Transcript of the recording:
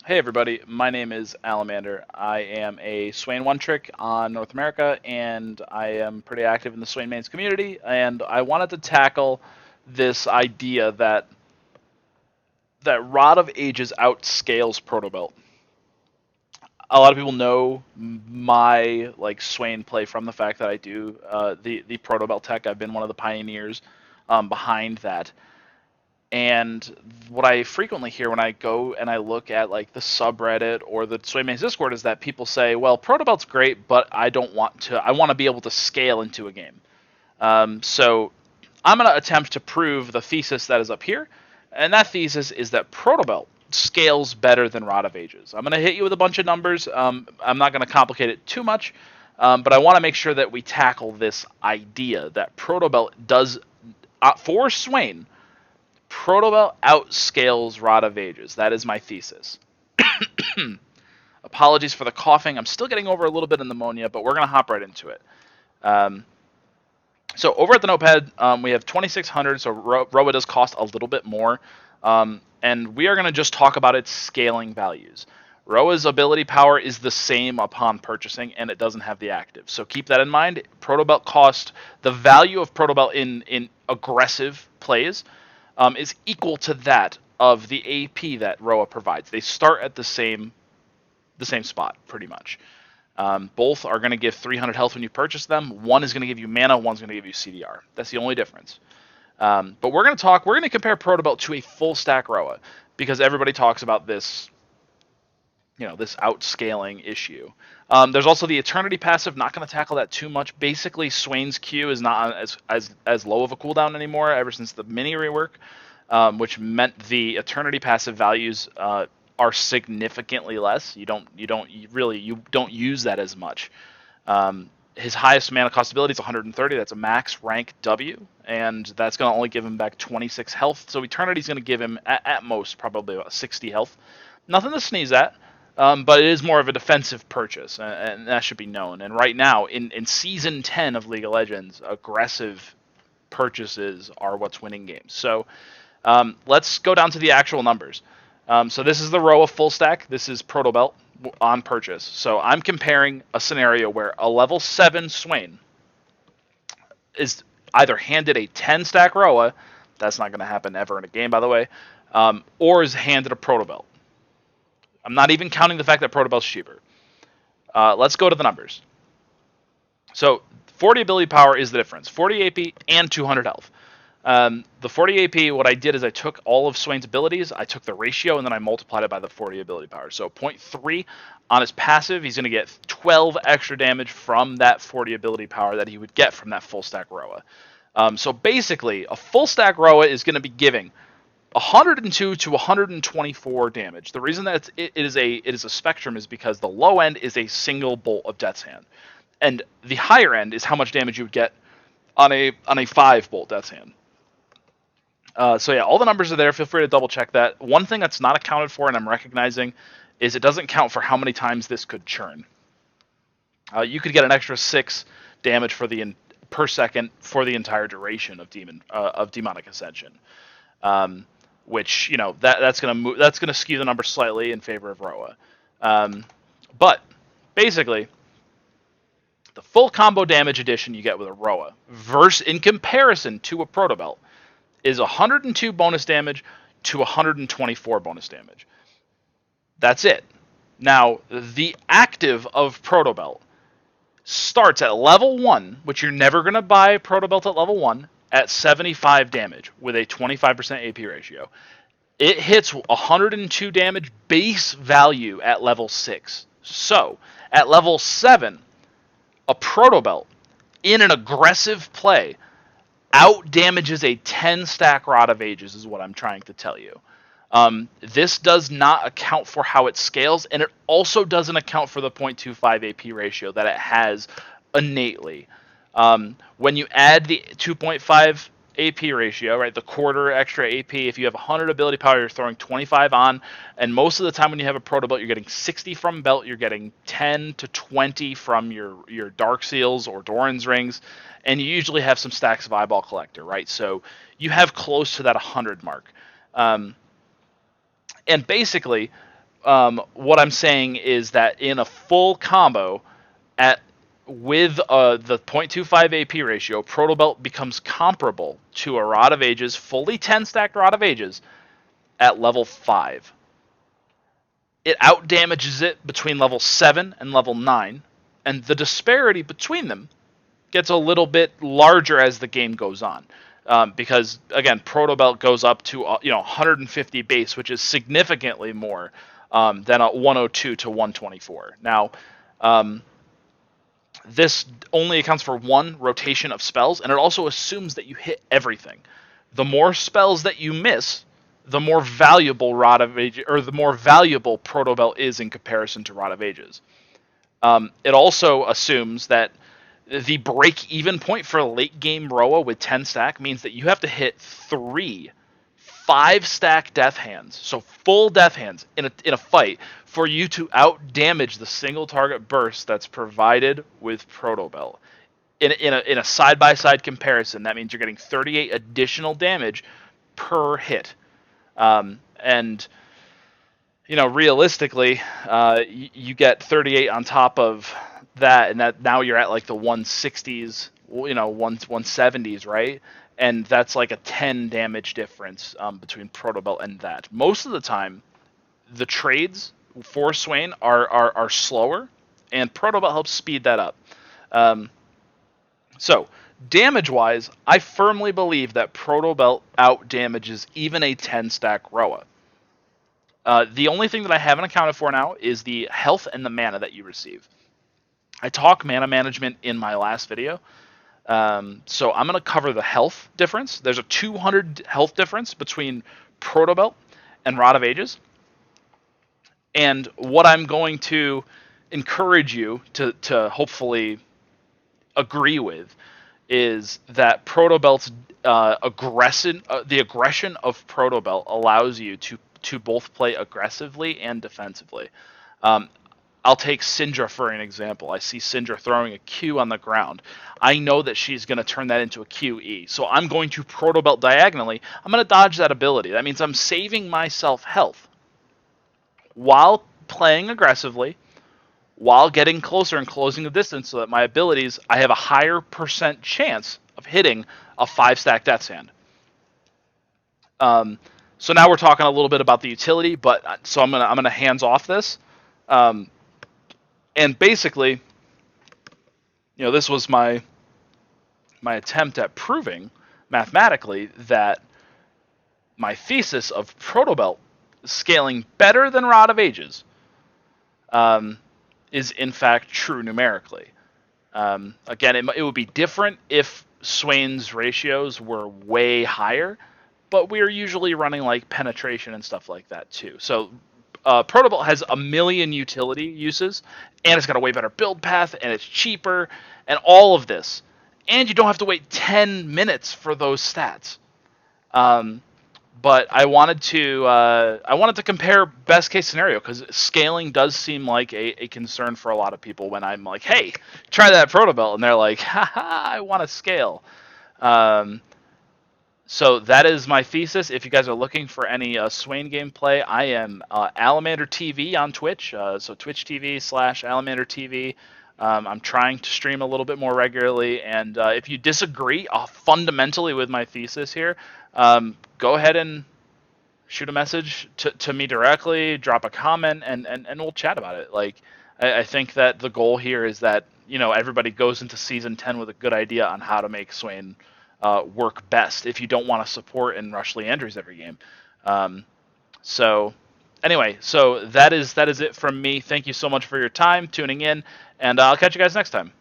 Hey everybody, my name is Alamander. I am a Swain one trick on North America, and I am pretty active in the Swain mains community. And I wanted to tackle this idea that Rod of Ages outscales Protobelt. A lot of people know my Swain play from the fact that I do the Protobelt tech. I've been one of the pioneers behind that. And what I frequently hear when I go and I look at like the subreddit or the Swayman's Discord is that people say, "Well, Protobelt's great, but I don't want to. I want to be able to scale into a game." So I'm going to attempt to prove the thesis that is up here, and that thesis is that Protobelt scales better than Rod of Ages. I'm going to hit you with a bunch of numbers. I'm not going to complicate it too much, but I want to make sure that we tackle this idea that Protobelt does for Swain. Protobelt outscales Rod of Ages. That is my thesis. Apologies for the coughing. I'm still getting over a little bit of pneumonia, but we're going to hop right into it. Um, so over at the notepad, we have 2600, so RoA does cost a little bit more. And we are going to just talk about its scaling values. RoA's ability power is the same upon purchasing, and it doesn't have the active. So keep that in mind. Protobelt cost, the value of Protobelt in aggressive plays is equal to that of the AP that RoA provides. They start at the same spot, pretty much. Both are going to give 300 health when you purchase them. One is going to give you mana, one's going to give you CDR. That's the only difference. But we're going to compare Protobelt to a full stack RoA because everybody talks about this, this outscaling issue. There's also the Eternity passive. Not going to tackle that too much. Basically, Swain's Q is not as low of a cooldown anymore ever since the mini rework, which meant the Eternity passive values are significantly less. You don't use that as much. His highest mana cost ability is 130. That's a max rank W, and that's going to only give him back 26 health. So Eternity is going to give him at most probably about 60 health. Nothing to sneeze at. But it is more of a defensive purchase, and that should be known. And right now, in Season 10 of League of Legends, aggressive purchases are what's winning games. So let's go down to the actual numbers. So this is the RoA full stack. This is Protobelt on purchase. So I'm comparing a scenario where a level 7 Swain is either handed a 10 stack RoA, that's not going to happen ever in a game, by the way, or is handed a Protobelt. I'm not even counting the fact that Protobelt's cheaper. Let's go to the numbers. So 40 ability power is the difference. 40 AP and 200 health. The 40 AP, what I did is I took all of Swain's abilities, I took the ratio, and then I multiplied it by the 40 ability power. So 0.3 on his passive, he's going to get 12 extra damage from that 40 ability power that he would get from that full stack RoA. So basically, a full stack RoA is going to be giving 102 to 124 damage. The reason that it is a spectrum is because the low end is a single bolt of Death's Hand, and the higher end is how much damage you would get on a 5 bolt Death's Hand. So yeah, all the numbers are there. Feel free to double check that. One thing that's not accounted for, and I'm recognizing, is it doesn't count for how many times this could churn. You could get an extra 6 damage per second for the entire duration of Demonic Ascension. Which that's gonna skew the number slightly in favor of RoA. But basically, the full combo damage addition you get with a RoA, in comparison to a Protobelt, is 102 bonus damage to 124 bonus damage. That's it. Now, the active of Protobelt starts at level 1, which you're never going to buy Protobelt at level 1, at 75 damage with a 25% AP ratio. It hits 102 damage base value at level 6. So, at level 7, a Protobelt in an aggressive play out damages a 10 stack Rod of Ages, is what I'm trying to tell you. This does not account for how it scales, and it also doesn't account for the 0.25 AP ratio that it has innately. When you add the 2.5 AP ratio, right, the quarter extra AP, if you have 100 ability power, you're throwing 25 on, and most of the time when you have a Protobelt, you're getting 60 from belt, you're getting 10 to 20 from your Dark Seals or Doran's Rings, and you usually have some stacks of Eyeball Collector, right? So you have close to that 100 mark. And basically, what I'm saying is that in a full combo, with the 0.25 AP ratio, Protobelt becomes comparable to a Rod of Ages, fully 10 stacked Rod of Ages at level 5. It outdamages it between level 7 and level 9, and the disparity between them gets a little bit larger as the game goes on. Because again, Protobelt goes up to 150 base, which is significantly more than a 102 to 124. Now, this only accounts for one rotation of spells, and it also assumes that you hit everything. The more spells that you miss, the more valuable Rod of Ages, or the more valuable Protobelt is in comparison to Rod of Ages. It also assumes that the break-even point for late game RoA with 10 stack means that you have to hit 3 5-stack death hands, so full death hands in a fight, for you to out-damage the single target burst that's provided with Protobelt. In a side-by-side comparison, that means you're getting 38 additional damage per hit. And realistically, you get 38 on top of that, and that now you're at like the 160s, 170s, right? And that's like a 10 damage difference between Protobelt and that. Most of the time, the trades for Swain are slower, and Protobelt helps speed that up. So, damage-wise, I firmly believe that Protobelt out-damages even a 10-stack RoA. The only thing that I haven't accounted for now is the health and the mana that you receive. I talk mana management in my last video, so I'm going to cover the health difference. There's a 200 health difference between Protobelt and Rod of Ages. And what I'm going to encourage you to hopefully agree with is that Protobelt's the aggression of Protobelt allows you to both play aggressively and defensively. I'll take Syndra for an example. I see Syndra throwing a Q on the ground. I know that she's going to turn that into a QE. So I'm going to Protobelt diagonally. I'm going to dodge that ability. That means I'm saving myself health while playing aggressively, while getting closer and closing the distance so that my abilities, I have a higher % chance of hitting a 5-stack Death's Hand. So now we're talking a little bit about the utility, but so I'm gonna hands off this. And basically, this was my attempt at proving mathematically that my thesis of Protobelt scaling better than Rod of Ages is in fact true numerically. Again, it would be different if Swain's ratios were way higher, but we're usually running like penetration and stuff like that too. So Protobelt has a million utility uses, and it's got a way better build path, and it's cheaper, and all of this. And you don't have to wait 10 minutes for those stats. But I wanted to compare best case scenario, because scaling does seem like a concern for a lot of people when I'm like, hey, try that Protobelt, and they're like, haha, I want to scale. So that is my thesis. If you guys are looking for any Swain gameplay, I am AlamanderTV on Twitch, so Twitch TV/AlamanderTV. I'm trying to stream a little bit more regularly, and if you disagree fundamentally with my thesis here, go ahead and shoot a message to me directly, drop a comment, and we'll chat about it. Like, I think that the goal here is that everybody goes into Season 10 with a good idea on how to make Swain work best if you don't want to support and rush Leandries every game. So anyway, so that is it from me. Thank you so much for your time tuning in, and I'll catch you guys next time.